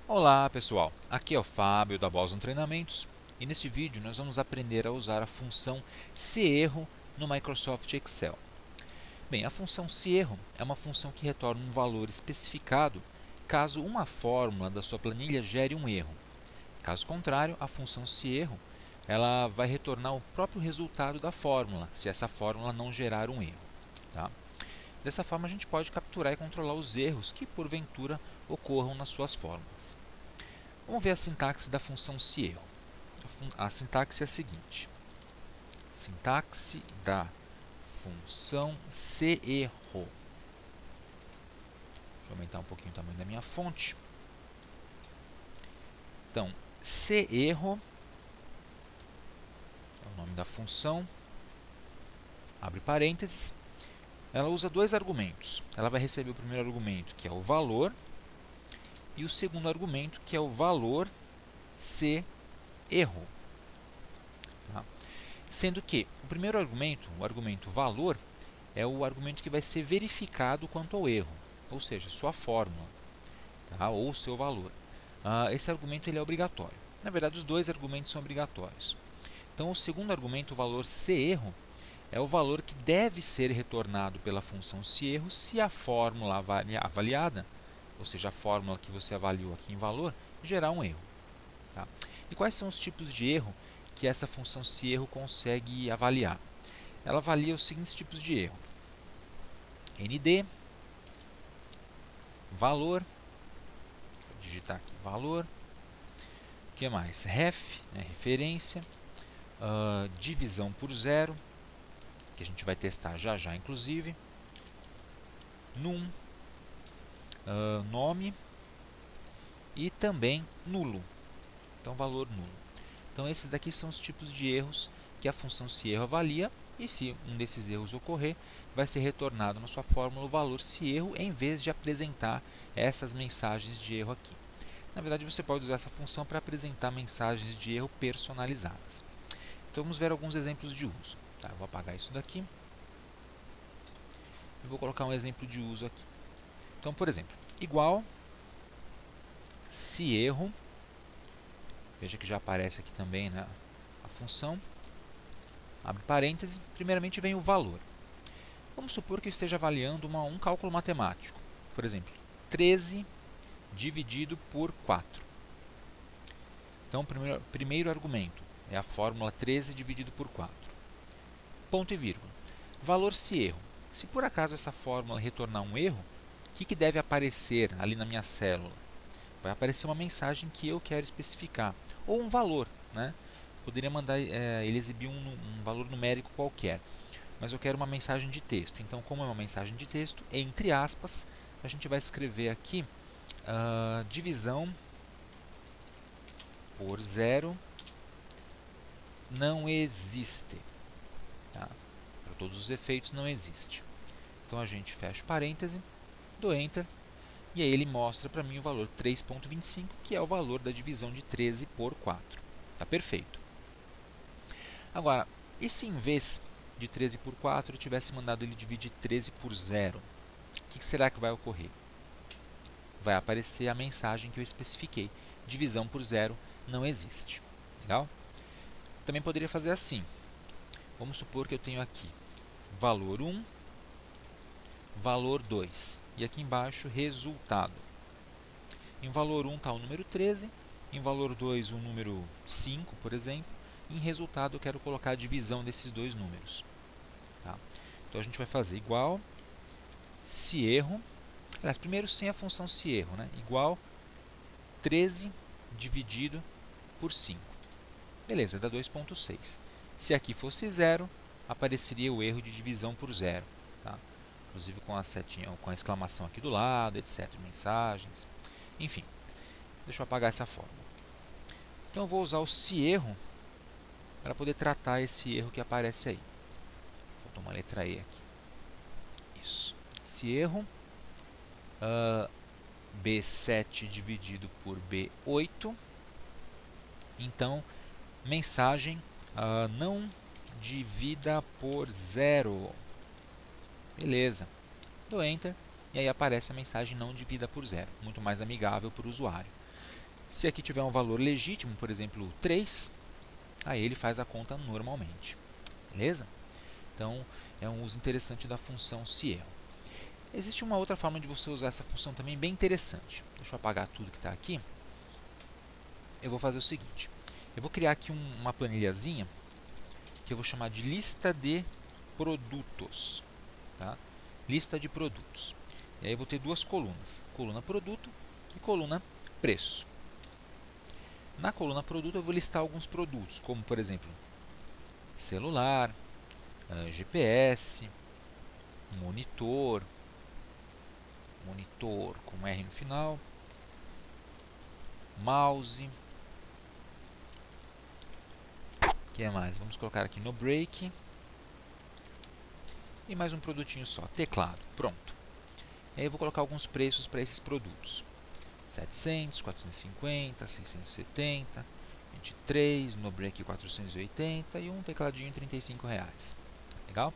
Olá pessoal, aqui é o Fábio da Boson Treinamentos e neste vídeo nós vamos aprender a usar a função seerro no Microsoft Excel. Bem, a função seerro é uma função que retorna um valor especificado caso uma fórmula da sua planilha gere um erro. Caso contrário, a função seerro ela vai retornar o próprio resultado da fórmula, se essa fórmula não gerar um erro. Tá? Dessa forma a gente pode capturar e controlar os erros que porventura ocorram nas suas fórmulas. Vamos ver a sintaxe da função seerro. A sintaxe é a seguinte: sintaxe da função seerro. Deixa eu aumentar um pouquinho o tamanho da minha fonte. Então, seerro é o nome da função, abre parênteses. Ela usa dois argumentos. Ela vai receber o primeiro argumento, que é o valor, e o segundo argumento, que é o valor seerro. Tá? Sendo que o primeiro argumento, o argumento valor, é o argumento que vai ser verificado quanto ao erro, ou seja, sua fórmula, tá? Ou seu valor. Esse argumento ele é obrigatório. Na verdade, os dois argumentos são obrigatórios. Então, o segundo argumento, o valor seerro, é o valor que deve ser retornado pela função seerro se a fórmula avaliada, ou seja, a fórmula que você avaliou aqui em valor, gerar um erro. Tá? E quais são os tipos de erro que essa função seerro consegue avaliar? Ela avalia os seguintes tipos de erro: ND, valor, vou digitar aqui valor, o que mais? Ref, né, referência, divisão por zero, que a gente vai testar já já inclusive, num, nome e também nulo, então valor nulo. Então esses daqui são os tipos de erros que a função seerro avalia, e se um desses erros ocorrer, vai ser retornado na sua fórmula o valor seerro em vez de apresentar essas mensagens de erro aqui. Na verdade, você pode usar essa função para apresentar mensagens de erro personalizadas. Então vamos ver alguns exemplos de uso. Tá, eu vou apagar isso daqui e vou colocar um exemplo de uso aqui. Então, por exemplo, igual seerro, veja que já aparece aqui também, né, a função, abre parênteses, primeiramente vem o valor. Vamos supor que eu esteja avaliando um cálculo matemático. Por exemplo, 13 dividido por 4. Então, o primeiro argumento é a fórmula 13 dividido por 4. Ponto e vírgula. Valor seerro. Se por acaso essa fórmula retornar um erro, o que deve aparecer ali na minha célula? Vai aparecer uma mensagem que eu quero especificar, ou um valor, né? Poderia mandar ele exibir um valor numérico qualquer, mas eu quero uma mensagem de texto. Então, como é uma mensagem de texto, entre aspas, a gente vai escrever aqui divisão por zero não existe. Tá? Para todos os efeitos, não existe. Então, a gente fecha o parêntese, dou Enter, e aí ele mostra para mim o valor 3,25, que é o valor da divisão de 13 por 4. Tá perfeito. Agora, e se em vez de 13 por 4 eu tivesse mandado ele dividir 13 por 0? O que será que vai ocorrer? Vai aparecer a mensagem que eu especifiquei. Divisão por zero não existe. Legal? Também poderia fazer assim. Vamos supor que eu tenho aqui valor 1, valor 2. E aqui embaixo, resultado. Em valor 1 está o número 13, em valor 2 o número 5, por exemplo. E em resultado eu quero colocar a divisão desses dois números. Tá? Então a gente vai fazer igual seerro. Aliás, primeiro sem a função seerro, né? Igual 13 dividido por 5. Beleza, dá 2,6. Se aqui fosse 0, apareceria o erro de divisão por 0. Tá? Inclusive com a setinha, com a exclamação aqui do lado, etc. Mensagens. Enfim, deixa eu apagar essa fórmula. Então eu vou usar o seerro para poder tratar esse erro que aparece aí. Faltou uma letra E aqui. Isso. Seerro. B7 dividido por B8. Então, mensagem não divida por zero. Beleza. Dou Enter e aí aparece a mensagem não divida por zero. Muito mais amigável para o usuário. Se aqui tiver um valor legítimo, por exemplo, 3, aí ele faz a conta normalmente. Beleza? Então, é um uso interessante da função se_erro. Existe uma outra forma de você usar essa função também bem interessante. Deixa eu apagar tudo que está aqui. Eu vou fazer o seguinte. Eu vou criar aqui uma planilhazinha que eu vou chamar de lista de produtos. Tá? Lista de produtos. E aí eu vou ter duas colunas. Coluna produto e coluna preço. Na coluna produto eu vou listar alguns produtos, como por exemplo, celular, GPS, monitor com R no final, mouse, o que mais? Vamos colocar aqui no break, e mais um produtinho só, teclado, pronto. E aí eu vou colocar alguns preços para esses produtos, 700, 450, 670, 23, no break 480 e um tecladinho R$35. Legal?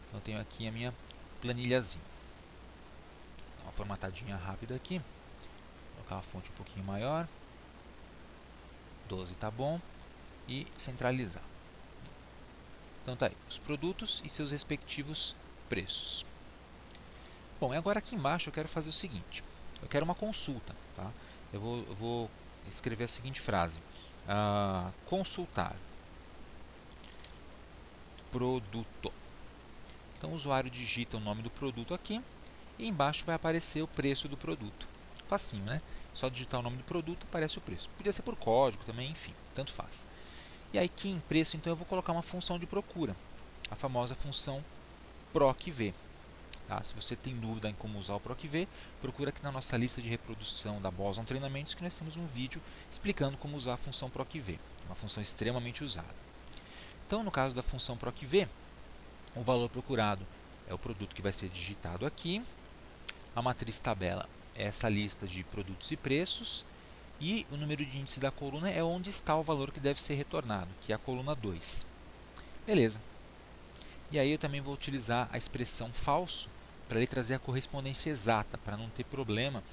Então eu tenho aqui a minha planilhazinha. Dá uma formatadinha rápida aqui. Vou colocar a fonte um pouquinho maior. 12 tá bom. E centralizar. Então tá aí, os produtos e seus respectivos preços. Bom, e agora aqui embaixo eu quero fazer o seguinte. Eu quero uma consulta. Tá? Eu vou escrever a seguinte frase. Consultar produto. Então o usuário digita o nome do produto aqui e embaixo vai aparecer o preço do produto. Facinho, né? Só digitar o nome do produto aparece o preço. Podia ser por código também, enfim, tanto faz. E aí aqui em preço, então eu vou colocar uma função de procura, a famosa função procv. Tá? Se você tem dúvida em como usar o procv, procura aqui na nossa lista de reprodução da Boson Treinamentos que nós temos um vídeo explicando como usar a função procv, uma função extremamente usada. Então no caso da função procv, o valor procurado é o produto que vai ser digitado aqui. A matriz tabela é essa lista de produtos e preços. E o número de índice da coluna é onde está o valor que deve ser retornado, que é a coluna 2. Beleza. E aí eu também vou utilizar a expressão falso para ele trazer a correspondência exata, para não ter problema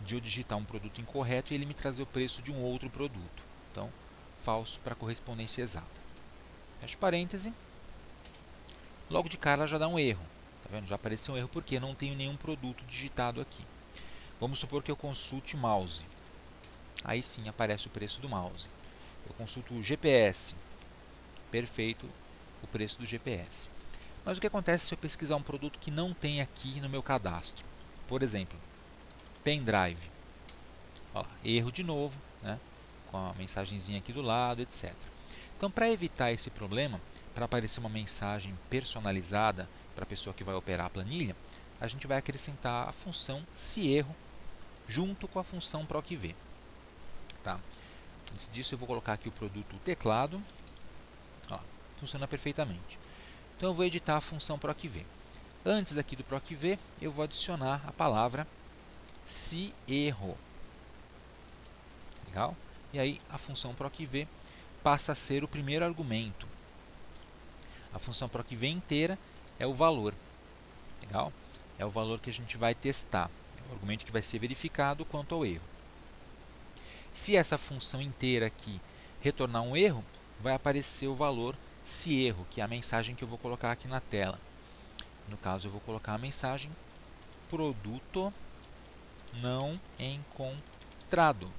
de eu digitar um produto incorreto e ele me trazer o preço de um outro produto. Então, falso para correspondência exata. Fecha parêntese. Logo de cara já dá um erro. Tá vendo? Já apareceu um erro porque não tenho nenhum produto digitado aqui. Vamos supor que eu consulte mouse. Aí sim aparece o preço do mouse. Eu consulto o GPS. Perfeito, o preço do GPS. Mas o que acontece se eu pesquisar um produto que não tem aqui no meu cadastro? Por exemplo, pendrive. Olha lá, erro de novo, né? Com a mensagenzinha aqui do lado, etc. Então, para evitar esse problema, para aparecer uma mensagem personalizada para a pessoa que vai operar a planilha, a gente vai acrescentar a função se_erro junto com a função procv. Tá? Antes disso, eu vou colocar aqui o produto teclado. Ó, funciona perfeitamente. Então, eu vou editar a função procv. Antes aqui do procv, eu vou adicionar a palavra se_erro. Legal? E aí, a função procv passa a ser o primeiro argumento. A função procv inteira é o valor. Legal? É o valor que a gente vai testar. É o argumento que vai ser verificado quanto ao erro. Se essa função inteira aqui retornar um erro, vai aparecer o valor se_erro, que é a mensagem que eu vou colocar aqui na tela. No caso, eu vou colocar a mensagem produto não encontrado.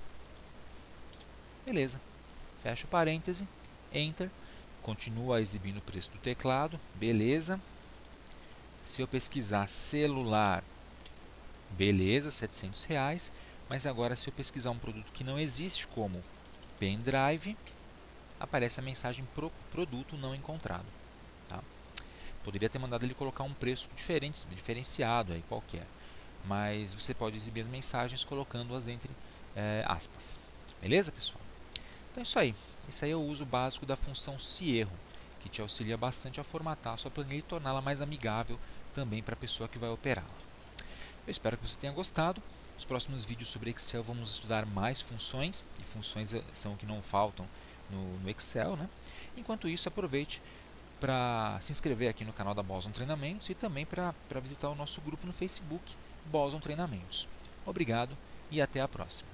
Beleza. Fecha o parêntese, Enter. Continua exibindo o preço do teclado. Beleza. Se eu pesquisar celular, beleza, R$700. Mas agora, se eu pesquisar um produto que não existe, como pendrive, aparece a mensagem produto não encontrado. Tá? Poderia ter mandado ele colocar um preço diferenciado aí, qualquer. Mas você pode exibir as mensagens colocando-as entre aspas. Beleza, pessoal? Então é isso aí. Esse aí é o uso básico da função se_erro, que te auxilia bastante a formatar a sua planilha e torná-la mais amigável também para a pessoa que vai operá-la. Eu espero que você tenha gostado. Nos próximos vídeos sobre Excel vamos estudar mais funções, e funções são o que não faltam no Excel, né? Enquanto isso, aproveite para se inscrever aqui no canal da Boson Treinamentos e também para visitar o nosso grupo no Facebook, Boson Treinamentos. Obrigado e até a próxima.